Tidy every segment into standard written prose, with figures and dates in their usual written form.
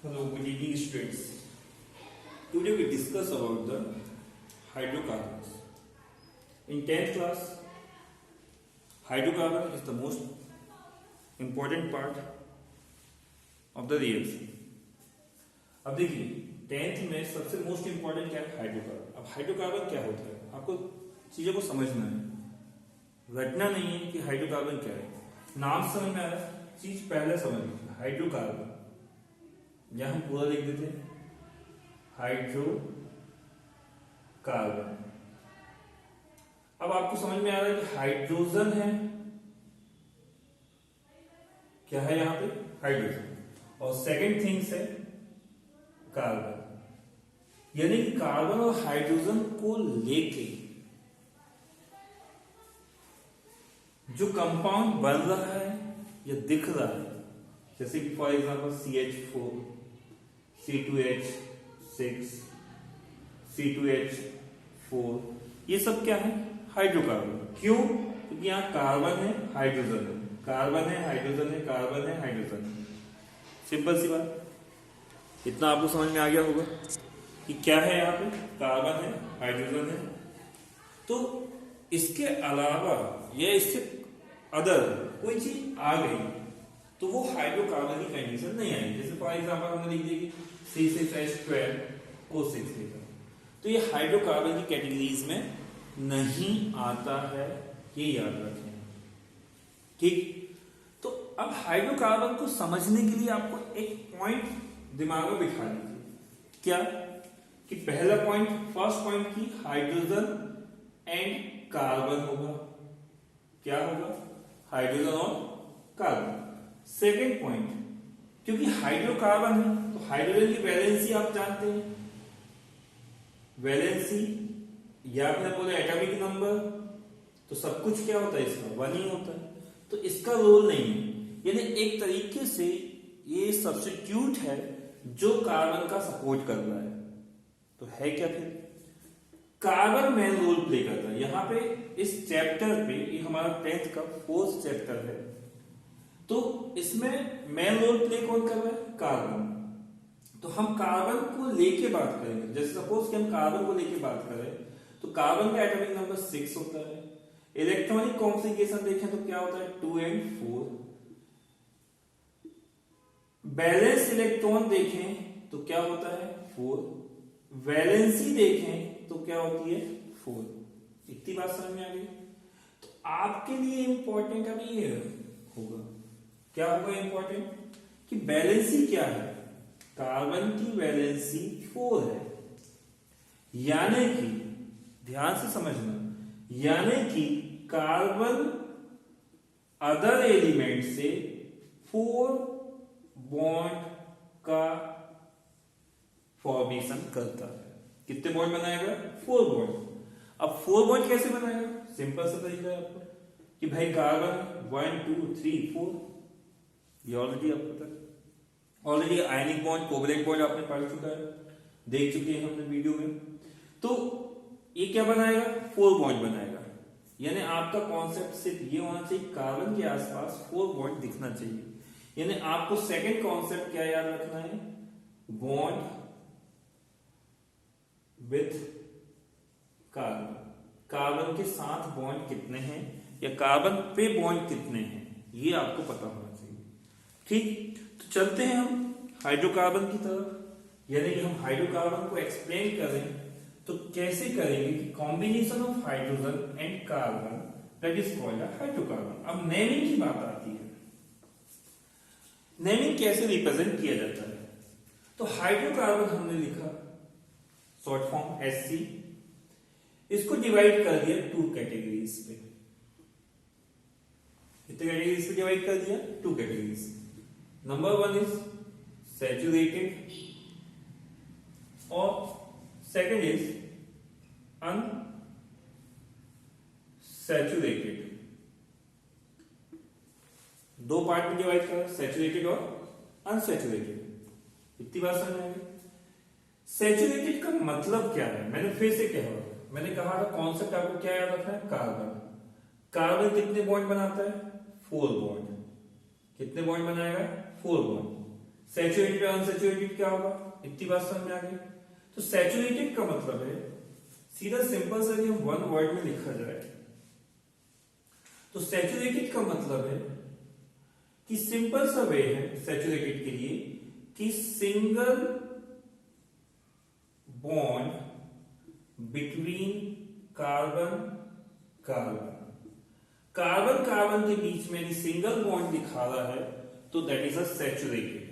Hello, good evening students. Today we discuss about the hydrocarbons. In 10th class, hydrocarbon is the most important part of the reaction. अब देखिए 10th में सबसे most important क्या है hydrocarbon. अब hydrocarbon क्या होता है आपको चीजों को समझना है, रटना नहीं है कि हाइड्रोकार्बन क्या है. नाम समझ में आ रहा है, चीज पहले समझ लीजिए. हाइड्रोकार्बन यहां हम पूरा लिख देते हैं हाइड्रोकार्बन. अब आपको समझ में आ रहा है कि हाइड्रोजन है, क्या है यहां पे हाइड्रोजन, और सेकंड थिंग्स है कार्बन. यानी कि कार्बन और हाइड्रोजन को लेके जो कंपाउंड बन रहा है या दिख रहा है, जैसे कि for example CH4, C2H6, C2H4, ये सब क्या है हाइड्रोकार्बन. क्यों? क्योंकि यहाँ कार्बन है हाइड्रोजन है, कार्बन है हाइड्रोजन है, कार्बन है हाइड्रोजन है. सिंपल सी बात. इतना आपको समझ में आ गया होगा कि क्या है यहाँ पे कार्बन है हाइड्रोजन है. तो इसके अलावा या इससे अदर कोई चीज आ गई तो वो हाइड्रोकार्बन की कंडीशन नहीं आएगी. जैसे फॉर एग्जांपल हमने लिख दिया कि C6H12O6 लिखा, तो ये हाइड्रोकार्बन की कैटेगरीज में नहीं आता है, ये याद रखें. ठीक. तो अब हाइड्रोकार्बन को समझने के लिए आपको एक पॉइंट दिमाग में बिठा लीजिए. क्या कि पहला पॉइंट, फर्स्ट पॉइंट की हाइड्रोजन एंड कार्बन होगा. क्या होगा? हाइड्रोजन और कार्बन. सेकेंड पॉइंट, क्योंकि हाइड्रोकार्बन है तो हाइड्रोजन की वैलेंसी आप जानते हैं, वैलेंसी या फिर बोले एटॉमिक नंबर, तो सब कुछ क्या होता है इसका 1 ही होता है. तो इसका रोल नहीं है. यानी एक तरीके से ये सब्स्टिट्यूट है जो कार्बन का सपोर्ट कर रहा है. तो है क्या फिर? कार्बन मेन रोल प्ले करता है. यहां पे इस चैप्टर पे, ये हमारा 10th का 4th चैप्टर है, तो इसमें मेन रोल प्ले कौन कर रहा है? कार्बन. तो हम कार्बन को लेके बात करेंगे. जैसे सपोज कि हम कार्बन को लेके बात करें तो कार्बन का एटॉमिक नंबर 6 होता है. इलेक्ट्रॉनिक कॉन्फ़िगरेशन देखें तो क्या होता है 2 and 4. बैलेंस इलेक्ट्रॉन देखें तो क्या होता है 4. वैलेंसी देखें तो क्या होती है 4. इतनी बात समझ में आ गई. तो आपके लिए इंपॉर्टेंट अभी ये होगा, क्या होगा इंपॉर्टेंट कि वैलेंसी क्या है. कार्बन की वैलेंसी 4 है, यानी कि ध्यान से समझना, यानी कि कार्बन अदर एलिमेंट से 4 बॉन्ड का फॉर्मेशन करता है. कितने बॉन्ड बनाएगा? 4 बॉन्ड. अब 4 बॉन्ड कैसे बनाएगा? सिंपल सा तरीका है आपको कि भाई कार्बन 1 2 3 4, ये ऑलरेडी आपको पता है. Already ionic bond, covalent bond आपने पढ़ चुका है, देख चुके हैं हमने वीडियो में. तो ये क्या बनाएगा? 4 बॉन्ड बनाएगा. यानी आपका कॉन्सेप्ट सिर्फ ये होना चाहिए कार्बन के आसपास 4 बॉन्ड दिखना चाहिए. यानी आपको सेकंड कॉन्सेप्ट क्या याद रखना है? Bond with carbon. कार्बन के साथ बॉन्ड कितने हैं या कार्बन पे बॉन्ड कितने हैं, ये आपको पता होना चाहिए. ठीक. तो चलते हैं हम हाइड्रोकार्बन की तरफ. यानी कि हम हाइड्रोकार्बन को एक्सप्लेन करें तो कैसे करेंगे कि combination of hydrogen and carbon that is called hydrocarbon. अब नेमिंग की बात आती है. नेमिंग कैसे रिप्रेजेंट किया जाता है? तो हाइड्रोकार्बन हमने लिखा शॉर्ट फॉर्म HC. इसको डिवाइड कर दिया 2 कैटेगरीज पे. कितने कैटेगरीज पे डिवाइड कर दिया? 2 कैटेगरीज. नंबर 1 इज सैचुरेटेड और सेकेंड इज अनसैचुरेटेड. 2 पार्ट में डिवाइड कर, सैचुरेटेड और अनसैचुरेटेड. इतनी बात समझ में आ गई. सैचुरेटेड का मतलब क्या है? मैंने फिर से मैंने कहा था कॉन्सेप्ट आपको क्या याद रखना है? कार्बन. कार्बन कितने बॉन्ड बनाता है? 4 बॉन्ड. कितने बॉन्ड बनाएगा? 4 बॉन्ड. सैचुरेटेड और अनसैचुरेटेड क्या होगा, इतनी बात समझ में आ गई। तो सैचुरेटेड का मतलब है सीधा सिंपल सा ये वन वर्ड में लिखा जाए तो सैचुरेटेड का मतलब है कि सिंपल सा वे है सैचुरेटेड के लिए कि single bond between carbon carbon, carbon carbon के बीच में सिंगल बॉन्ड दिखा रहा है तो दैट इज अ सैचुरेटेड।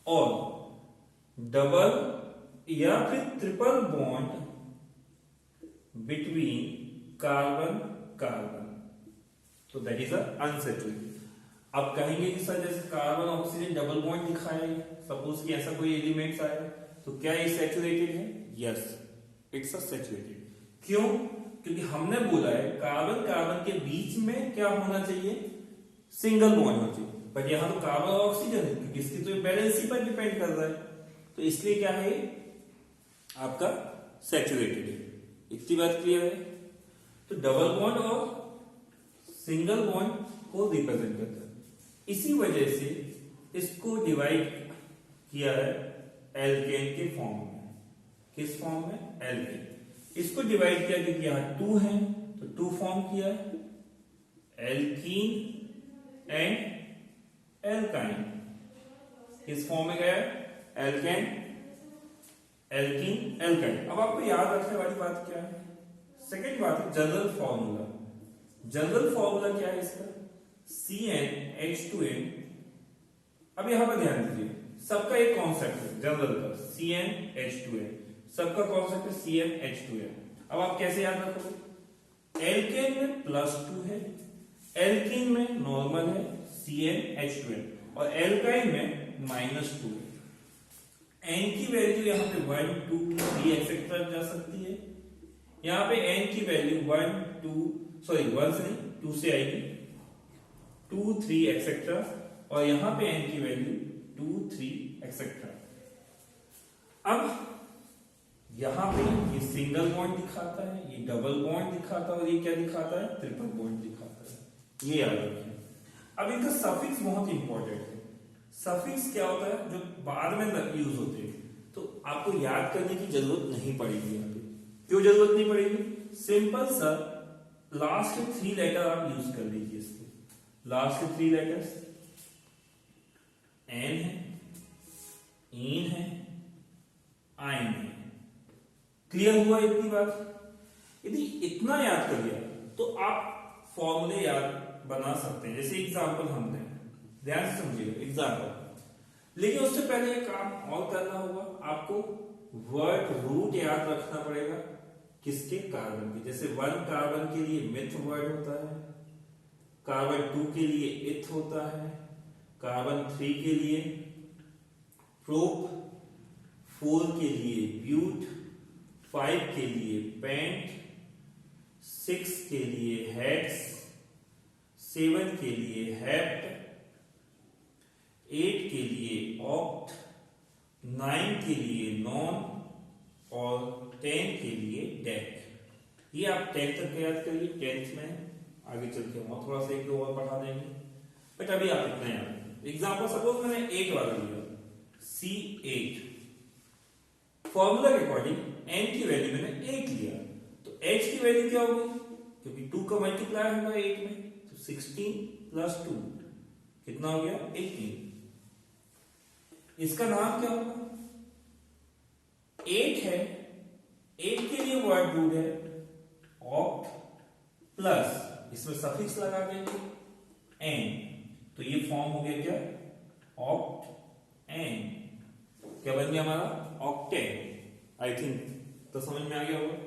और डबल या फिर triple bond between carbon carbon तो दैट इज अ अनसैचुरेटेड। आप कहेंगे कि सर जैसे कार्बन ऑक्सीजन डबल बॉन्ड दिखाया है, सपोज कि ऐसा कोई एलिमेंट्स आया तो क्या ये सैचुरेटेड है? Yes, it's a saturated. क्यों? क्योंकि हमने बोला है कार्बन कार्बन के बीच में क्या होना चाहिए, सिंगल बॉन्ड होना चाहिए, बट यहां तो कार्बन और ऑक्सीजन है क्योंकि इसकी तो बैलेंस पर डिपेंड कर रहा है, तो इसलिए क्या है आपका सैचुरेटेड है। इतनी बात क्लियर है? तो डबल बॉन्ड और सिंगल बॉन्ड को रिप्रेजेंट करता है। इसी वजह से इसको डिवाइड किया है एल्केन के फॉर्म में। किस फॉर्म में? एल्केन। इसको डिवाइड किया क्योंकि यहां 2 है तो 2 फॉर्म किया है, एल्कीन एंड एल्काइन। किस फॉर्म में गया? Alkane alkene alkyne. अब आपको याद रखने वाली बात क्या है? सेकेंड बात है जनरल फॉर्मूला। जनरल फॉर्मूला क्या है इसका? CnH2n। अब यहां पर ध्यान दीजिए, सबका एक कॉन्सेप्ट है जनरल का, CnH2n, सबका कॉन्सेप्ट है CnH2n। अब आप कैसे याद रखोगे? एल्केन में +2 है, एल्कीन में नॉर्मल है CnH2n और एल्काइन में -2 है। n की वैल्यू यहां पे 1 2 3 एक्सेट्रा जा सकती है। यहां पे n की वैल्यू 1 से नहीं 2 से आएगी, 2 3 एक्सेट्रा, और यहां पे n की वैल्यू 2 3 एक्सेट्रा। अब यहां पे ये सिंगल बॉन्ड दिखाता है, ये डबल बॉन्ड दिखाता है और ये क्या दिखाता है? ट्रिपल बॉन्ड दिखाता है। ये याद रखिए। अब इनका सफिक्स बहुत इंपॉर्टेंट है। सफिक्स क्या होता है? जो बाद में यूज होते हैं, तो आपको याद करने की जरूरत नहीं पड़ेगी। यहाँ पे क्यों जरूरत नहीं पड़ेगी? सिंपल सा लास्ट के 3 लेटर आप यूज कर लीजिए। इसके लास्ट के 3 लेटर्स एन है, इन है, आइन है। क्लियर हुआ इतनी बात? यदि इतना याद कर लिया तो आप फॉर्मूले याद बना सकते हैं। जैसे एग्जांपल हमने, ध्यान से समझिएगा एग्जांपल, लेकिन उससे पहले एक काम और करना होगा आपको, वर्ड रूट याद रखना पड़ेगा। किसके? कार्बन के। जैसे 1 कार्बन के लिए मिथ वर्ड होता है, कार्बन 2 के लिए इथ होता है, कार्बन 3 के लिए प्रोप, 4 के लिए ब्यूट, 5 के लिए पेंट, 6 के लिए हेक्स, 7 के लिए हेप्ट, 8 के लिए ऑक्ट, 9 के लिए नॉन और 10 के लिए डेक। ये आप 10 तक याद करिए, 10th में आगे चल के और थोड़ा सा एक दो और पढ़ा देंगे, बट अभी आप इतना याद। एग्जाम्पल सपोज मैंने 8 वाला लिया, C8। फॉर्मूला के अकॉर्डिंग n की वैल्यू मैंने 8 लिया, तो h की वैल्यू क्या होगी? क्योंकि 2 का मल्टीप्लाई होगा 8 में, तो 16 + 2 कितना हो गया? 18। इसका नाम क्या होगा? 8 है, 8 के लिए वर्ड रूट है ऑक्ट, प्लस इसमें सफिक्स लगा देंगे n, तो ये फॉर्म हो गया क्या? Oct n। क्या बन गया हमारा? ऑक्टेन। आई थिंक तो समझ में आ गया होगा।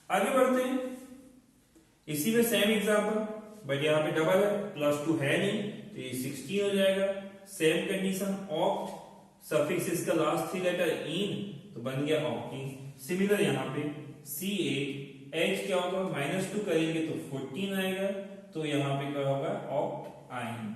आगे बढ़ते हैं, इसी में सेम एग्जांपल, बट यहाँ पे डबल है, +2 है नहीं, तो ये 16 हो जाएगा। सेम कंडीशन, ऑक्ट, सफिक्स इसका लास्ट 3 लेटर इन, तो बन गया ऑक्टीन। सिमिलर यहाँ पे C8, H क्या होगा? -2 करेंगे तो 14 आएगा, तो यहाँ पे क्या होगा? ऑक्ट आइन।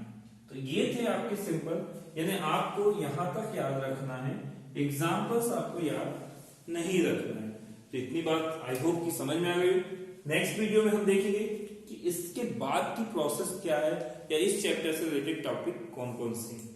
तो ये थे आपके सिंपल, यानी आपको यहां तक याद रखना है, एग्जाम्पल्स आपको याद नहीं रखना है। तो इतनी बात आई होप कि समझ में आ गई। नेक्स्ट वीडियो में हम देखेंगे कि इसके बाद की प्रोसेस क्या है, या इस चैप्टर से रिलेटेड टॉपिक कौन कौन से हैं।